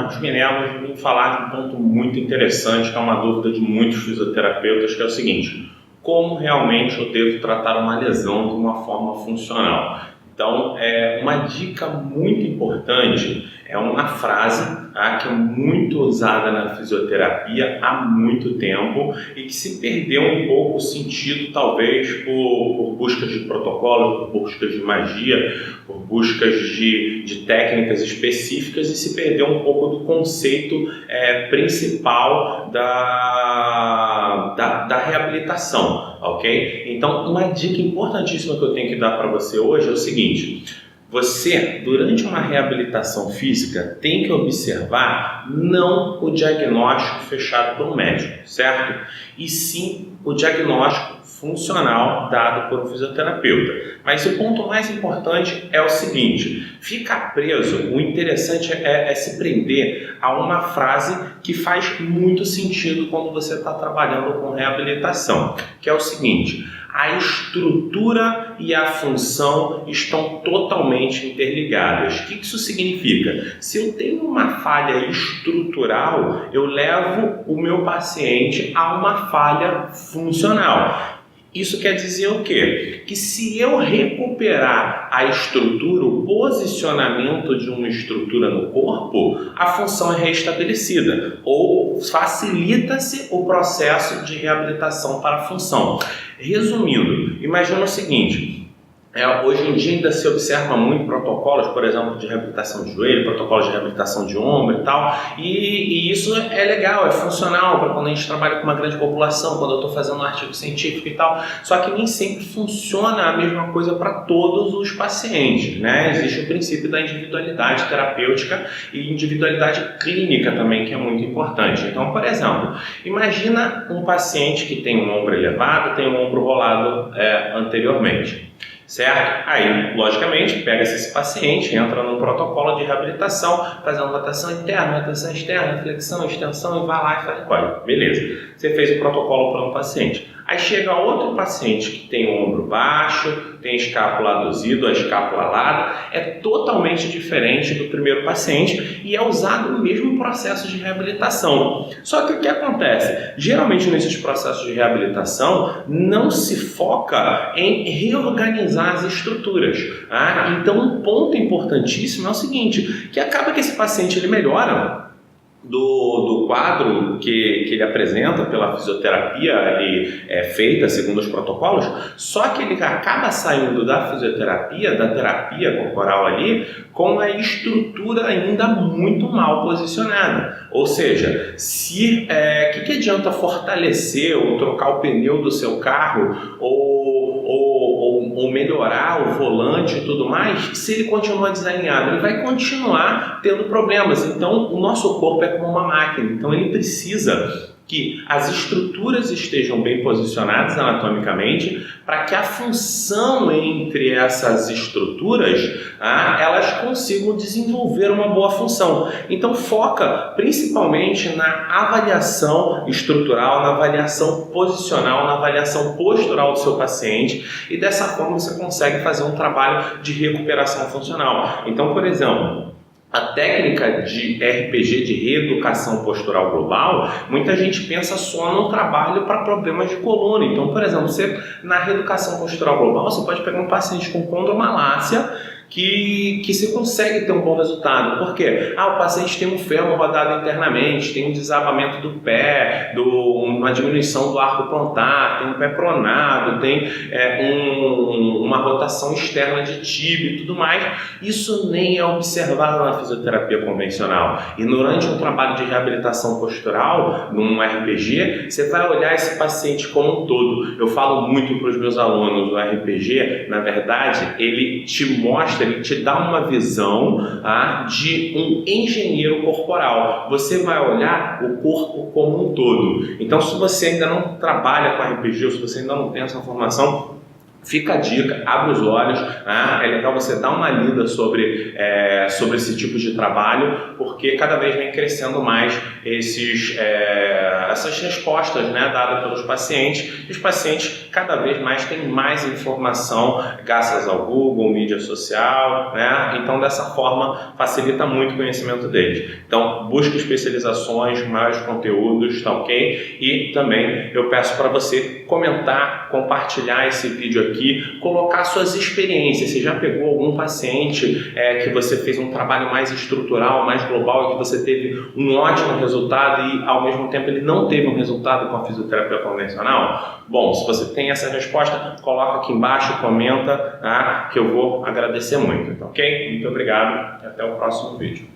Marcos Minelos, vim falar de um ponto muito interessante, que é uma dúvida de muitos fisioterapeutas, que é o seguinte: como realmente eu devo tratar uma lesão de uma forma funcional? Então, uma dica muito importante é uma frase que é muito usada na fisioterapia há muito tempo e que se perdeu um pouco o sentido, talvez por busca de protocolos, por buscas de magia, por buscas de técnicas específicas, e se perdeu um pouco do conceito principal da reabilitação, ok? Então, uma dica importantíssima que eu tenho que dar para você hoje é o seguinte: você, durante uma reabilitação física, tem que observar não o diagnóstico fechado pelo médico, certo? E sim o diagnóstico funcional dado por um fisioterapeuta. Mas o ponto mais importante é o seguinte: ficar preso, o interessante é se prender a uma frase que faz muito sentido quando você está trabalhando com reabilitação, que é o seguinte: a estrutura e a função estão totalmente interligadas. O que isso significa? Se eu tenho uma falha estrutural, eu levo o meu paciente a uma falha funcional. Isso quer dizer o quê? Que se eu recuperar a estrutura, o posicionamento de uma estrutura no corpo, a função é reestabelecida, ou facilita-se o processo de reabilitação para a função. Resumindo, imagina o seguinte: hoje em dia ainda se observa muito protocolos, por exemplo, de reabilitação de joelho, protocolos de reabilitação de ombro e tal, e isso é legal, é funcional para quando a gente trabalha com uma grande população, quando eu estou fazendo um artigo científico e tal, só que nem sempre funciona a mesma coisa para todos os pacientes, né? Existe o princípio da individualidade terapêutica e individualidade clínica também, que é muito importante. Então, por exemplo, imagina um paciente que tem um ombro elevado, tem um ombro rolado anteriormente. Certo? Aí, logicamente, pega-se esse paciente, entra num protocolo de reabilitação, fazendo rotação interna, rotação externa, flexão, extensão, e vai lá e faz olha, beleza. Você fez o protocolo para um paciente. Aí chega outro paciente que tem o ombro baixo, tem a escápula aduzido, a escápula alada, é totalmente diferente do primeiro paciente e é usado no mesmo processo de reabilitação. Só que o que acontece? Geralmente nesses processos de reabilitação não se foca em reorganizar as estruturas. Então um ponto importantíssimo é o seguinte, que acaba que esse paciente ele melhora do quadro que ele apresenta pela fisioterapia feita segundo os protocolos, só que ele acaba saindo da fisioterapia, da terapia corporal ali, com a estrutura ainda muito mal posicionada. Ou seja, que adianta fortalecer ou trocar o pneu do seu carro ou melhorar o volante e tudo mais, se ele continuar desalinhado, ele vai continuar tendo problemas. Então, o nosso corpo é como uma máquina, então ele precisa que as estruturas estejam bem posicionadas anatomicamente para que a função entre essas estruturas elas consigam desenvolver uma boa função. Então foca principalmente na avaliação estrutural, na avaliação posicional, na avaliação postural do seu paciente, e dessa forma você consegue fazer um trabalho de recuperação funcional. Então, por exemplo, a técnica de RPG, de reeducação postural global, muita gente pensa só no trabalho para problemas de coluna. Então, por exemplo, na reeducação postural global, você pode pegar um paciente com condromalácia que se consegue ter um bom resultado. Por quê? O paciente tem um fêmur rodado internamente, tem um desabamento do pé, uma diminuição do arco plantar, tem um pé pronado, tem uma rotação externa de tíbia e tudo mais. Isso nem é observado na fisioterapia convencional. E durante um trabalho de reabilitação postural, num RPG, você vai olhar esse paciente como um todo. Eu falo muito para os meus alunos, o RPG, na verdade, ele te mostra, ele te dá uma visão de um engenheiro corporal. Você vai olhar o corpo como um todo. Então, se você ainda não trabalha com RPG, ou se você ainda não tem essa formação, Fica a dica, abre os olhos, né? É legal você dar uma lida sobre esse tipo de trabalho, porque cada vez vem crescendo mais essas respostas, né, dadas pelos pacientes. E os pacientes cada vez mais têm mais informação graças ao Google, mídia social, né? Então dessa forma facilita muito o conhecimento deles. Então busque especializações, mais conteúdos, tá ok? E também eu peço para você comentar, compartilhar esse vídeo aqui, colocar suas experiências. Você já pegou algum paciente que você fez um trabalho mais estrutural, mais global e que você teve um ótimo resultado e ao mesmo tempo ele não teve um resultado com a fisioterapia convencional? Bom, se você tem essa resposta, coloca aqui embaixo, comenta, tá? Que eu vou agradecer muito, tá ok? Muito obrigado e até o próximo vídeo.